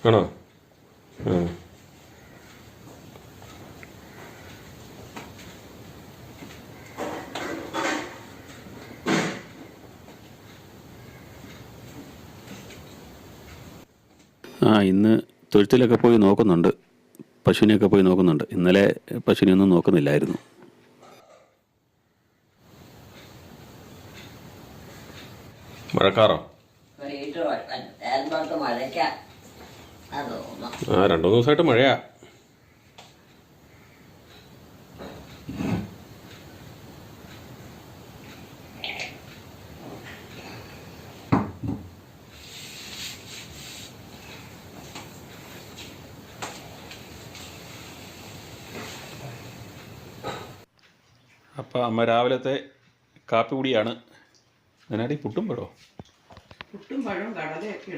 ആണോ? ഇന്ന് തൊഴുത്തിലൊക്കെ പോയി നോക്കുന്നുണ്ട്, പശുവിനെയൊക്കെ പോയി നോക്കുന്നുണ്ട്. ഇന്നലെ പശുവിനെയൊന്നും നോക്കുന്നില്ലായിരുന്നു. മഴക്കാറോ? ആ, 2-3 ദിവസമായിട്ട് മഴയാ. അപ്പം അമ്മ രാവിലത്തെ കാപ്പി കൂടിയാണ്. അതിനാടി പുട്ടും പഴവും കടലയൊക്കെ